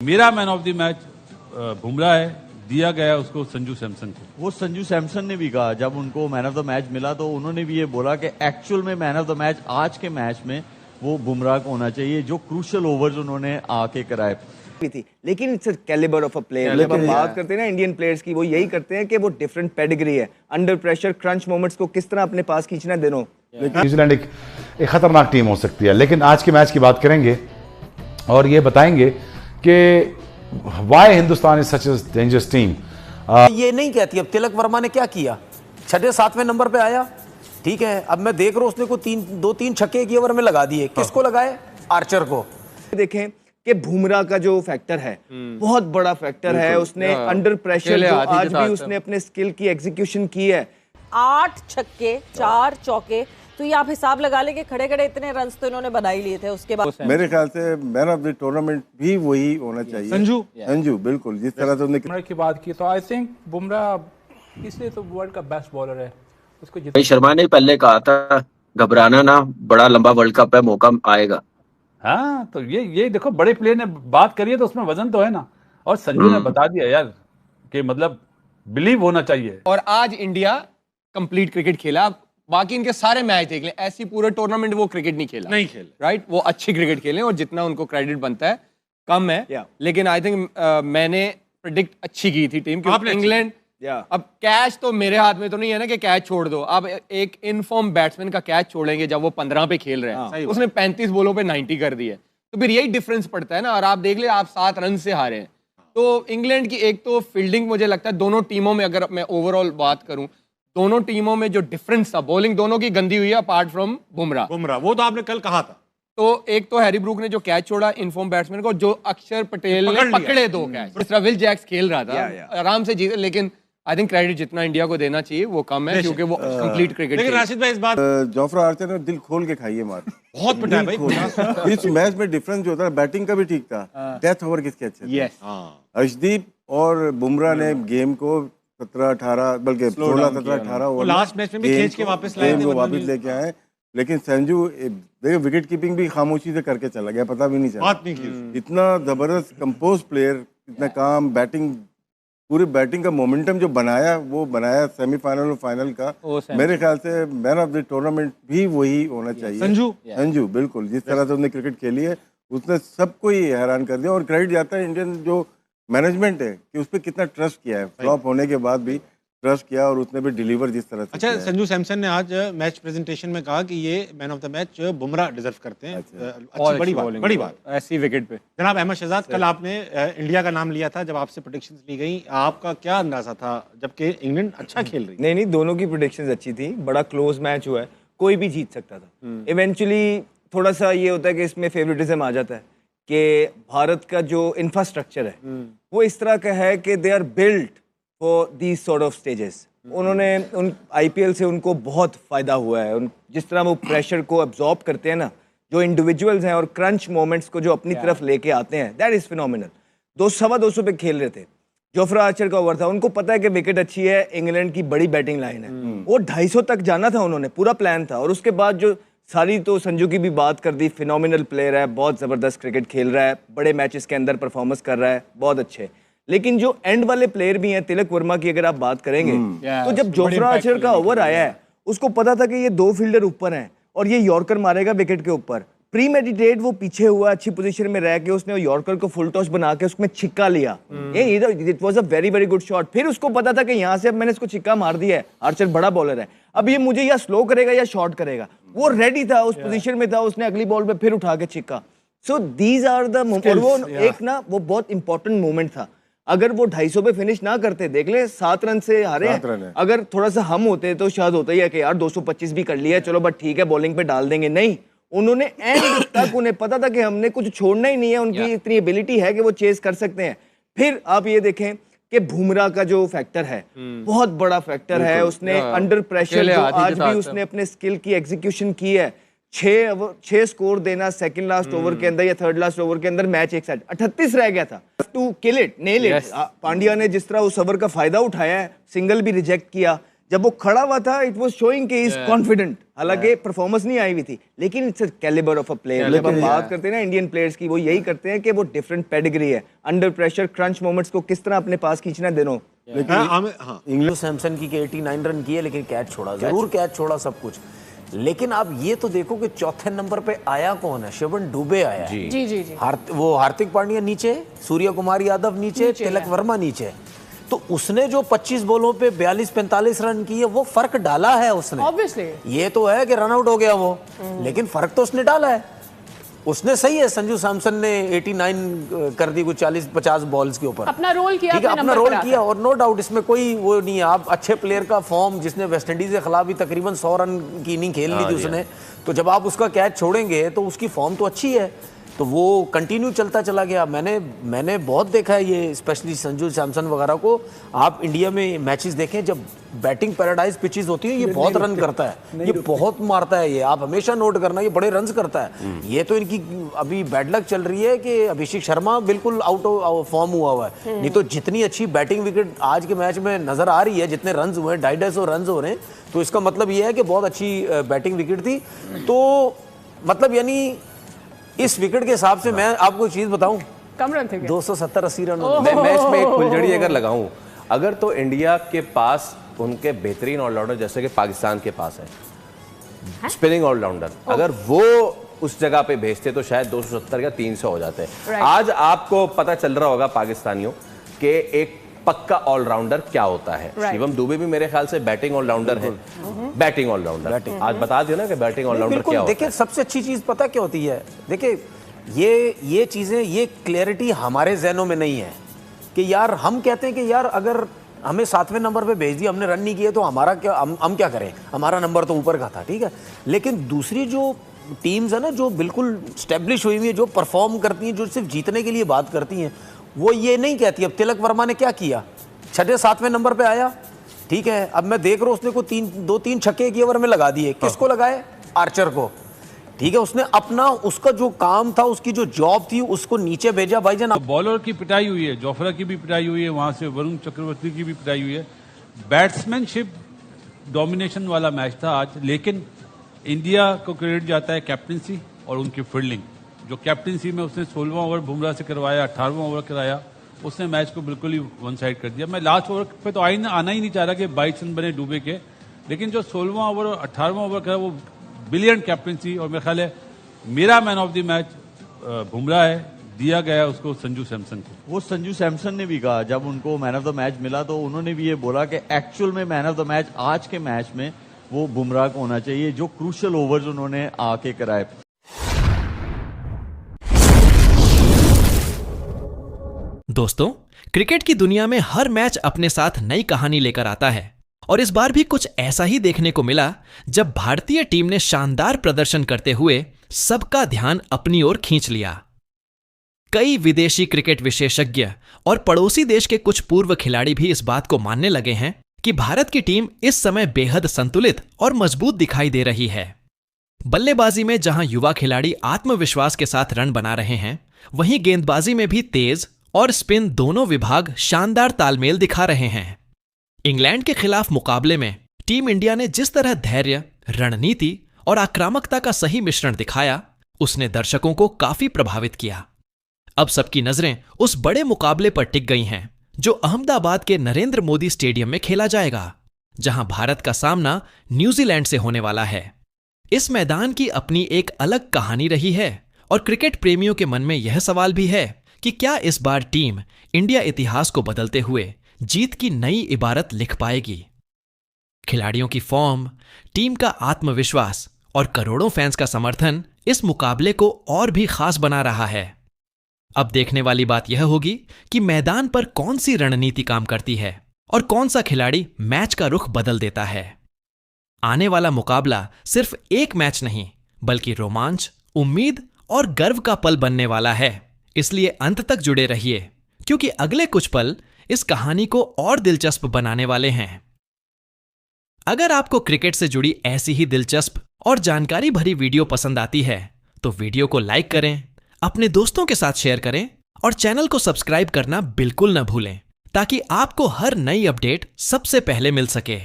मेरा man of the match Bumrah है, दिया गया है उसको संजू सैमसन को। वो संजू सैमसन ने भी कहा जब उनको मैन ऑफ द मैच मिला तो उन्होंने भी ये बोला कि एक्चुअल में मैन ऑफ द मैच आज के मैच में वो बुमराह को होना चाहिए, जो क्रूशियल ओवर्स उन्होंने आके कराए थी। लेकिन it's calibre of a player. जब हम बात करते हैं ना इंडियन प्लेयर्स की, वो यही करते हैं कि वो डिफरेंट पेडिग्री है, अंडर प्रेशर क्रंच मोमेंट्स को किस तरह अपने पास खींचना है दिनों। न्यूजीलैंड एक खतरनाक टीम हो सकती है, लेकिन आज के मैच की बात करेंगे और ये बताएंगे कि why Hindustan is such a dangerous team. ये नहीं कहती अब तिलक वर्मा ने क्या किया, 6-7वें नंबर पे आया, ठीक है। अब मैं देख रहा हूँ उसने को 2-3 छक्के एक ओवर में लगा दिए। किसको लगाए? आर्चर को। देखें कि बुमराह का जो फैक्टर है बहुत बड़ा फैक्टर है। उसने अंडर प्रेशर आज भी उसने अपने स्किल की एग्जीक्यूशन की है। 8 छक्के 4 चौके, तो ये आप हिसाब लगा लें कि खड़े खड़े इतने रन्स तो इन्होंने बना ही लिए थे। उसके बाद मेरे ख्याल से मैन ऑफ द टूर्नामेंट भी वही होना चाहिए, संजू बिल्कुल जिस तरह से उन्होंने बुमराह की बात की तो आई थिंक बुमराह इसलिए तो वर्ल्ड का बेस्ट बॉलर है। उसको भाई शर्मा ने पहले कहा था घबराना ना, बड़ा लंबा वर्ल्ड कप है, मौका आएगा। हाँ, तो ये देखो बड़े प्लेयर ने बात करी है तो उसमें वजन तो है ना, और संजू ने बता दिया यार कि मतलब बिलीव होना चाहिए। और आज इंडिया कंप्लीट क्रिकेट खेला, बाकी इनके सारे मैच देख लें, ऐसी पूरे टूर्नामेंट वो क्रिकेट नहीं खेला, राइट। वो अच्छी क्रिकेट खेले और जितना उनको क्रेडिट बनता है कम है। लेकिन आई थिंक मैंने प्रेडिक्ट अच्छी की थी टीम, क्योंकि इंग्लैंड अब कैच तो मेरे हाथ में तो नहीं है ना कि कैच छोड़ दो। अब एक इनफॉर्म बैट्समैन का कैच छोड़ेंगे जब वो 15 पे खेल रहे हैं, उसने 35 बॉलों पे 90 कर दी है, तो फिर यही डिफरेंस पड़ता है ना। और आप देख ले, आप 7 रन से हारे हैं। तो इंग्लैंड की एक तो फील्डिंग, मुझे लगता है दोनों टीमों में, अगर मैं ओवरऑल बात करूं, दोनों टीमों में जो डिफरेंस था, बॉलिंग दोनों की गंदी हुई है अपार्ट फ्रॉम बुमराह। वो तो आपने कल कहा था। तो एक तो हैरी ब्रूक ने जो कैच छोड़ा इनफॉर्म बैट्समैन को, जो अक्षर पटेल ने पकड़े 2 कैच, दूसरा विल जैक्स खेल रहा था आराम से जीते। लेकिन आई थिंक क्रेडिट जितना इंडिया को देना चाहिए वो कम है, क्योंकि वो कंप्लीट क्रिकेट। लेकिन राशिद भाई इस बात जोफ्रा आर्चर ने दिल खोल के खाई है मार, बहुत पिटा भाई। इस मैच में डिफरेंस जो होता है, बैटिंग का भी ठीक था, डेथ ओवर किसके अच्छे थे। अर्शदीप और बुमराह ने गेम को 17-18 बल्कि 16-17-18 ओवर लास्ट मैच में भी खींच के वापस लाए थे, वापस लेके आए। लेकिन संजू देखो विकेट कीपिंग भी खामोशी से करके चला गया, पता भी नहीं चला। इतना जबरदस्त कंपोज प्लेयर, इतना काम, बैटिंग, पूरी बैटिंग का मोमेंटम जो बनाया, वो बनाया सेमीफाइनल और फाइनल का। मेरे ख्याल से मैन ऑफ द टूर्नामेंट भी वही होना चाहिए, संजू बिल्कुल जिस तरह से उसने क्रिकेट खेली है, उसने सबको ही हैरान कर दिया। और क्रेडिट जाता है इंडियन जो मैनेजमेंट है कि उस पर कितना ट्रस्ट किया है, फ्लॉप होने के बाद भी ट्रस्ट किया और उसने भी डिलीवर जिस तरह से। अच्छा, संजू सैमसन ने आज मैच प्रेजेंटेशन में कहा कि ये man of the match Bumrah deserve करते हैं। अच्छी बड़ी बात ऐसी विकेट पे। जनाब अहमद शहजाद, कल आपने इंडिया का नाम लिया था जब आपसे प्रेडिक्शंस ली गई, आपका क्या अंदाजा था जबकि इंग्लैंड अच्छा खेल रही? नहीं, दोनों की प्रेडिक्शंस अच्छी थी, बड़ा क्लोज मैच हुआ है, कोई भी जीत सकता था। इवेंचुअली थोड़ा सा ये होता है कि इसमें फेवरेटिज्म आ जाता है कि भारत का जो इंफ्रास्ट्रक्चर है वो इस तरह का है कि they are built for these sort of stages. उन्होंने उन आईपीएल से उनको बहुत फ़ायदा हुआ है। जिस तरह वो प्रेशर को एब्जॉर्ब करते हैं ना, जो इंडिविजुअल्स हैं, और क्रंच मोमेंट्स को जो अपनी तरफ लेके आते हैं, दैट इज़ फिनोमिनल। 200 पे खेल रहे थे, जोफ्रा आर्चर का ओवर था, उनको पता है कि विकेट अच्छी है, इंग्लैंड की बड़ी बैटिंग लाइन है, वो 250 तक जाना था, उन्होंने पूरा प्लान था। और उसके बाद जो सारी, तो संजू की भी बात कर दी, फिनोमिनल प्लेयर है, बहुत ज़बरदस्त क्रिकेट खेल रहा है, बड़े मैचेस के अंदर परफॉर्मेंस कर रहा है, बहुत अच्छे। लेकिन जो एंड वाले प्लेयर भी हैं, तिलक वर्मा की अगर आप बात करेंगे, तो जब जोफ्रा आर्चर का ओवर आया है, उसको पता था कि ये 2 फील्डर ऊपर हैं और ये यॉर्कर मारेगा विकेट के ऊपर। प्री मेडिटेट वो पीछे हुआ, अच्छी पोजीशन में रह के उसने यॉर्कर को फुल टॉस बना के उसमें छिक्का लिया। It was a very very good shot. फिर उसको पता था कि यहाँ से अब मैंने इसको छिक्का मार दिया है, आर्चर बड़ा बॉलर है, अब ये मुझे या स्लो करेगा या शॉर्ट करेगा। वो रेडी था, उस पोजीशन में था, उसने अगली बॉल पे फिर उठा के छिक्का। So these are the moment. वो एक ना, वो बहुत इंपॉर्टेंट मोमेंट था। अगर वो 250 पे फिनिश ना करते, देख ले 7 रन से हारे। अगर थोड़ा सा हम होते तो शायद होता ही है कि यार 225 भी कर लिया, चलो बट ठीक है, बॉलिंग पे डाल देंगे। नहीं, उन्होंने एंड तक, उन्हें पता था कि हमने कुछ छोड़ना ही नहीं है, उनकी इतनी एबिलिटी है कि वो चेस कर सकते हैं। फिर आप ये देखें कि बुमराह का जो फैक्टर है बहुत बड़ा फैक्टर है। उसने अंडर प्रेशर आज भी उसने अपने स्किल की एग्जीक्यूशन की है। 6 स्कोर देना सेकंड लास्ट ओवर के अंदर या थर्ड लास्ट ओवर के अंदर, मैच एक साइड 38 रह गया था, to kill it, nail it. Pandya ने जिस तरह उस ओवर का फायदा उठाया है, सिंगल भी रिजेक्ट किया, जब वो खड़ा हुआ था इट वाज शोइंग कि इज कॉन्फिडेंट, हालांकि परफॉर्मेंस नहीं आई हुई थी, लेकिन it's a calibre of a player. जब हम बात करते हैं ना इंडियन प्लेयर्स की, वो यही करते हैं कि वो डिफरेंट पेडिग्री है, अंडर प्रेशर क्रंच मोमेंट्स को किस तरह अपने पास खींचना देनो। इंग्लैंड सैमसन की 89 रन किए लेकिन कैच छोड़ा, जरूर कैच छोड़ा सब कुछ, लेकिन आप ये तो देखो कि चौथे नंबर पे आया कौन है, शिवन दुबे आया है। जी जी जी। वो हार्दिक पांड्या नीचे, सूर्य कुमार यादव नीचे, तिलक वर्मा नीचे, तो उसने जो 25 बॉलों पे 42-45 रन किए वो फर्क डाला है उसने। ऑब्वियसली ये तो है कि रन आउट हो गया वो, लेकिन फर्क तो उसने डाला है। उसने सही है, संजू सैमसन ने 89 कर दी कुछ 40-50 बॉल्स के ऊपर, अपना रोल किया, ठीक है, अपना रोल किया, और नो डाउट इसमें कोई वो नहीं है। आप अच्छे प्लेयर का फॉर्म, जिसने वेस्टइंडीज के खिलाफ भी तकरीबन 100 रन की इनिंग खेल ली थी उसने, तो जब आप उसका कैच छोड़ेंगे तो उसकी फॉर्म तो अच्छी है, तो वो कंटिन्यू चलता चला गया। मैंने बहुत देखा है ये, स्पेशली संजू सैमसन वगैरह को। आप इंडिया में मैचेस देखें, जब बैटिंग पैराडाइज पिचेस होती है, ये बहुत रन करता है, ये बहुत मारता है, ये आप हमेशा नोट करना, ये बड़े रन्स करता है। ये तो इनकी अभी बैड लक चल रही है कि अभिषेक शर्मा बिल्कुल आउट ऑफ फॉर्म हुआ है, नहीं तो जितनी अच्छी बैटिंग विकेट आज के मैच में नजर आ रही है, जितने रन हुए हैं 250 रन हो रहे हैं, तो इसका मतलब ये है कि बहुत अच्छी बैटिंग विकेट थी। तो मतलब यानी इस विकेट के हिसाब से मैं आपको एक चीज बताऊं, कम रन थे 270-80 रन। मैं मैच में एक फुलझड़ी अगर लगाऊं, अगर तो इंडिया के पास उनके बेहतरीन ऑलराउंडर जैसे कि पाकिस्तान के पास है स्पिनिंग ऑलराउंडर, अगर वो उस जगह पे भेजते तो शायद 270 या 300 हो जाते। आज आपको पता चल रहा होगा पाकिस्तानियों के एक पक्का ऑलराउंडर क्या होता है। शिवम दुबे भी मेरे ख्याल से बैटिंग ऑलराउंडर है, बैटिंग ऑलराउंडर। आज बता दिया ना कि बैटिंग ऑलराउंडर क्या होता है। देखिए सबसे अच्छी चीज पता क्या होती है, देखिए ये चीजें, ये क्लैरिटी हमारे जहनों में नहीं है कि यार हम कहते हैं कि यार अगर हमें 7वें नंबर पे भेज दिया, हमने रन नहीं किए तो हमारा क्या, हम क्या करें, हमारा नंबर तो ऊपर का था, ठीक है। लेकिन दूसरी जो टीम्स है ना, जो बिल्कुल स्टैब्लिश हुई हुई है, जो परफॉर्म करती हैं, जो सिर्फ जीतने के लिए बात करती हैं, वो ये नहीं कहती। अब तिलक वर्मा ने क्या किया, 6-7वें नंबर पे आया, ठीक है, अब मैं देख रहा हूँ उसने को 2-3 छक्के एक ओवर में लगा दिए। किसको लगाए? आर्चर को, ठीक है। उसने अपना, उसका जो काम था, उसकी जो जॉब थी, उसको नीचे भेजा। भाईजान तो बॉलर की पिटाई हुई है, जोफ्रा की भी पिटाई हुई है, वहां से वरुण चक्रवर्ती की भी पिटाई हुई है। बैट्समैनशिप डोमिनेशन वाला मैच था आज, लेकिन इंडिया को क्रेडिट जाता है कैप्टनसी और उनकी फील्डिंग। जो कैप्टनसी में उसने 16वां ओवर बुमराह से करवाया, 18वां ओवर कराया, उसने मैच को बिल्कुल ही वन साइड कर दिया। मैं लास्ट ओवर पे तो आना ही नहीं चाह रहा कि 22 रन बने डूबे के, लेकिन जो 16वां ओवर और 18वां ओवर करा वो ब्रिलियंट कैप्टनसी, और मेरे ख्याल है मेरा man of the match Bumrah है, दिया गया उसको संजू सैमसन को। वो संजू सैमसन ने भी कहा, जब उनको मैन ऑफ द मैच मिला तो उन्होंने भी ये बोला कि एक्चुअल में मैन ऑफ द मैच आज के मैच में वो बुमराह को होना चाहिए, जो क्रूशियल ओवर्स उन्होंने आके कराए। दोस्तों, क्रिकेट की दुनिया में हर मैच अपने साथ नई कहानी लेकर आता है, और इस बार भी कुछ ऐसा ही देखने को मिला जब भारतीय टीम ने शानदार प्रदर्शन करते हुए सबका ध्यान अपनी ओर खींच लिया। कई विदेशी क्रिकेट विशेषज्ञ और पड़ोसी देश के कुछ पूर्व खिलाड़ी भी इस बात को मानने लगे हैं कि भारत की टीम इस समय बेहद संतुलित और मजबूत दिखाई दे रही है। बल्लेबाजी में जहां युवा खिलाड़ी आत्मविश्वास के साथ रन बना रहे हैं, वहीं गेंदबाजी में भी तेज और स्पिन दोनों विभाग शानदार तालमेल दिखा रहे हैं। इंग्लैंड के खिलाफ मुकाबले में टीम इंडिया ने जिस तरह धैर्य, रणनीति और आक्रामकता का सही मिश्रण दिखाया, उसने दर्शकों को काफी प्रभावित किया। अब सबकी नजरें उस बड़े मुकाबले पर टिक गई हैं जो अहमदाबाद के नरेंद्र मोदी स्टेडियम में खेला जाएगा, जहां भारत का सामना न्यूजीलैंड से होने वाला है। इस मैदान की अपनी एक अलग कहानी रही है, और क्रिकेट प्रेमियों के मन में यह सवाल भी है कि क्या इस बार टीम इंडिया इतिहास को बदलते हुए जीत की नई इबारत लिख पाएगी। खिलाड़ियों की फॉर्म, टीम का आत्मविश्वास और करोड़ों फैंस का समर्थन इस मुकाबले को और भी खास बना रहा है। अब देखने वाली बात यह होगी कि मैदान पर कौन सी रणनीति काम करती है और कौन सा खिलाड़ी मैच का रुख बदल देता है। आने वाला मुकाबला सिर्फ एक मैच नहीं, बल्कि रोमांच, उम्मीद और गर्व का पल बनने वाला है। इसलिए अंत तक जुड़े रहिए, क्योंकि अगले कुछ पल इस कहानी को और दिलचस्प बनाने वाले हैं। अगर आपको क्रिकेट से जुड़ी ऐसी ही दिलचस्प और जानकारी भरी वीडियो पसंद आती है तो वीडियो को लाइक करें, अपने दोस्तों के साथ शेयर करें और चैनल को सब्सक्राइब करना बिल्कुल न भूलें, ताकि आपको हर नई अपडेट सबसे पहले मिल सके।